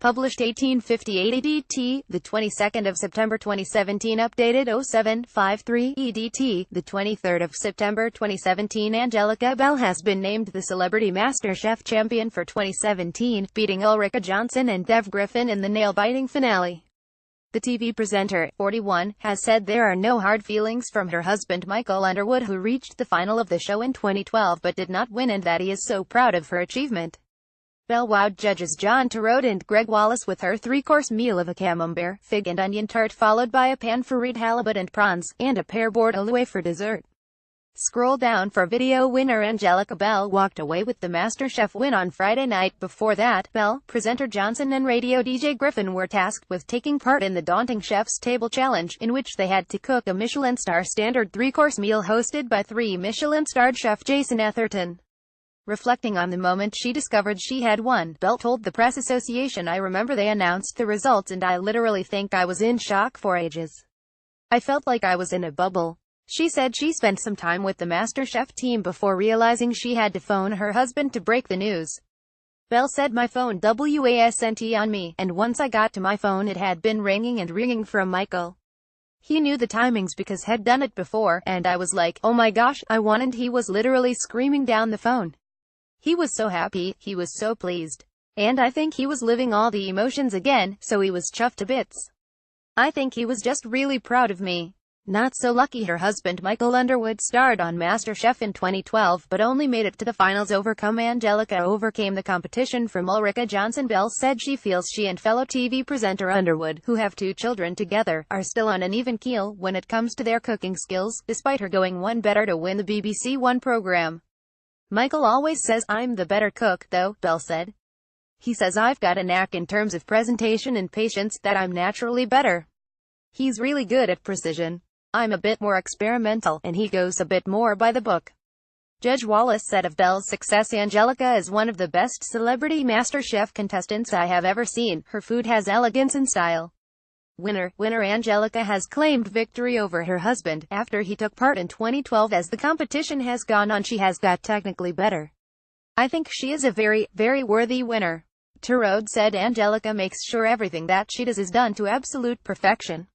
Published 1858 EDT, the 22nd of September 2017. Updated 0753 EDT, the 23rd of September 2017. Angellica Bell has been named the Celebrity MasterChef champion for 2017, beating Ulrika Jonsson and Dev Griffin in the nail-biting finale. The TV presenter, 41, has said there are no hard feelings from her husband Michael Underwood, who reached the final of the show in 2012 but did not win, and that he is so proud of her achievement. Bell wowed judges John Turode and Greg Wallace with her three-course meal of a camembert, fig and onion tart, followed by a pan-fried halibut and prawns, and a pear bordelaise for dessert. Scroll down for video. Winner Angellica Bell walked away with the MasterChef win on Friday night. Before that, Bell, presenter Jonsson and radio DJ Griffin were tasked with taking part in the daunting Chef's Table Challenge, in which they had to cook a Michelin star standard three-course meal hosted by 3 Michelin-starred chef Jason Atherton. Reflecting on the moment she discovered she had won, Bell told the Press Association, "I remember they announced the results and I literally think I was in shock for ages. I felt like I was in a bubble." She said she spent some time with the MasterChef team before realizing she had to phone her husband to break the news. Bell said, "My phone wasn't on me, and once I got to my phone it had been ringing and ringing from Michael. He knew the timings because he'd done it before, and I was like, oh my gosh, I won, and he was literally screaming down the phone. He was so happy, he was so pleased. And I think he was living all the emotions again, so he was chuffed to bits. I think he was just really proud of me." Not so lucky her husband Michael Underwood starred on MasterChef in 2012, but only made it to the finals. Angellica overcame the competition from Ulrika Jonsson. Bell said she feels she and fellow TV presenter Underwood, who have 2 children together, are still on an even keel when it comes to their cooking skills, despite her going one better to win the BBC One program. "Michael always says I'm the better cook, though," Bell said. "He says I've got a knack in terms of presentation and patience, that I'm naturally better. He's really good at precision. I'm a bit more experimental, and he goes a bit more by the book." Judge Wallace said of Bell's success, "Angellica is one of the best Celebrity MasterChef contestants I have ever seen. Her food has elegance and style." Winner Angellica has claimed victory over her husband, after he took part in 2012. "As the competition has gone on, she has got technically better. I think she is a very, very worthy winner." Turode said Angellica makes sure everything that she does is done to absolute perfection.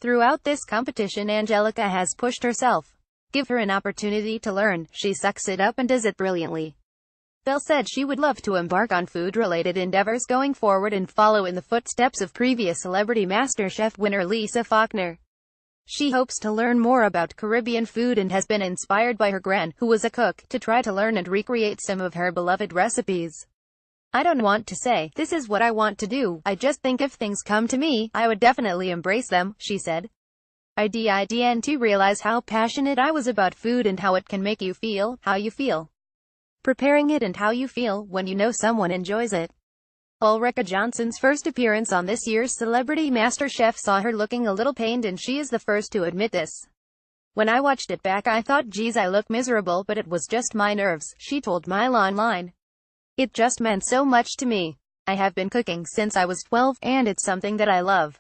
"Throughout this competition, Angellica has pushed herself. Give her an opportunity to learn, she sucks it up and does it brilliantly." Bell said she would love to embark on food-related endeavors going forward and follow in the footsteps of previous Celebrity MasterChef winner Lisa Faulkner. She hopes to learn more about Caribbean food and has been inspired by her gran, who was a cook, to try to learn and recreate some of her beloved recipes. "I don't want to say, this is what I want to do. I just think if things come to me, I would definitely embrace them," she said. "I didn't realize how passionate I was about food and how it can make you feel, how you feel preparing it and how you feel when you know someone enjoys it." Ulrika Jonsson's first appearance on this year's Celebrity MasterChef saw her looking a little pained, and she is the first to admit this. "When I watched it back I thought, geez, I look miserable, but it was just my nerves," she told Mile Online. "It just meant so much to me. I have been cooking since I was 12, and it's something that I love.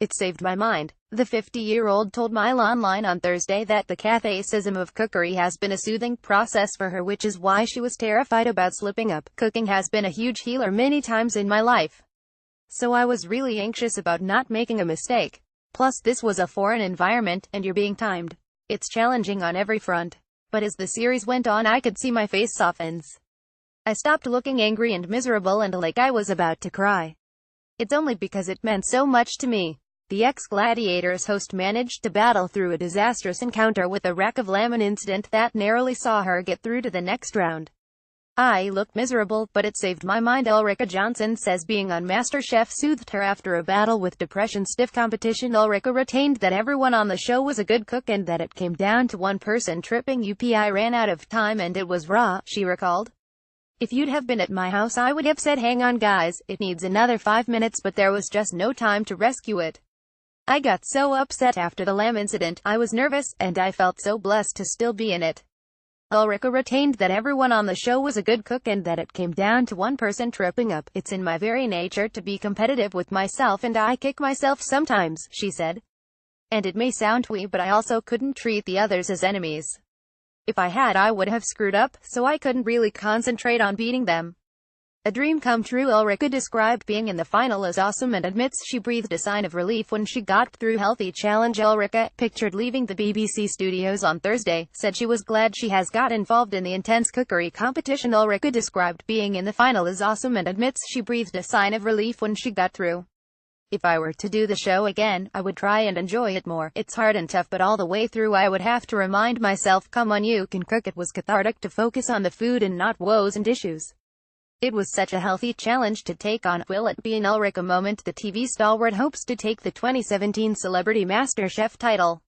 It saved my mind." The 50-year-old told Mile Online on Thursday that the cathacism of cookery has been a soothing process for her, which is why she was terrified about slipping up. "Cooking has been a huge healer many times in my life. So I was really anxious about not making a mistake. Plus this was a foreign environment, and you're being timed. It's challenging on every front. But as the series went on I could see my face softens. I stopped looking angry and miserable and like I was about to cry. It's only because it meant so much to me." The ex-Gladiators host managed to battle through a disastrous encounter with a rack of lamb, an incident that narrowly saw her get through to the next round. "I looked miserable, but it saved my mind," Ulrika Jonsson says. Being on MasterChef soothed her after a battle with depression. "Stiff competition. Ulrika retained that everyone on the show was a good cook and that it came down to one person tripping up. I ran out of time and it was raw," she recalled. "If you'd have been at my house I would have said, hang on guys, it needs another 5 minutes, but there was just no time to rescue it. I got so upset after the lamb incident, I was nervous, and I felt so blessed to still be in it." Ulrika retained that everyone on the show was a good cook and that it came down to one person tripping up. "It's in my very nature to be competitive with myself and I kick myself sometimes," she said. "And it may sound twee, but I also couldn't treat the others as enemies. If I had I would have screwed up, so I couldn't really concentrate on beating them. A dream come true. Ulrika described being in the final as awesome and admits she breathed a sign of relief when she got through healthy challenge. Ulrika, pictured leaving the BBC studios on Thursday, said she was glad she has got involved in the intense cookery competition. Ulrika described being in the final as awesome and admits she breathed a sign of relief when she got through. If I were to do the show again, I would try and enjoy it more. It's hard and tough, but all the way through I would have to remind myself, come on, you can cook. It was cathartic to focus on the food and not woes and issues. It was such a healthy challenge to take on. Will it be an Ulrika moment? The TV stalwart hopes to take the 2017 Celebrity MasterChef title.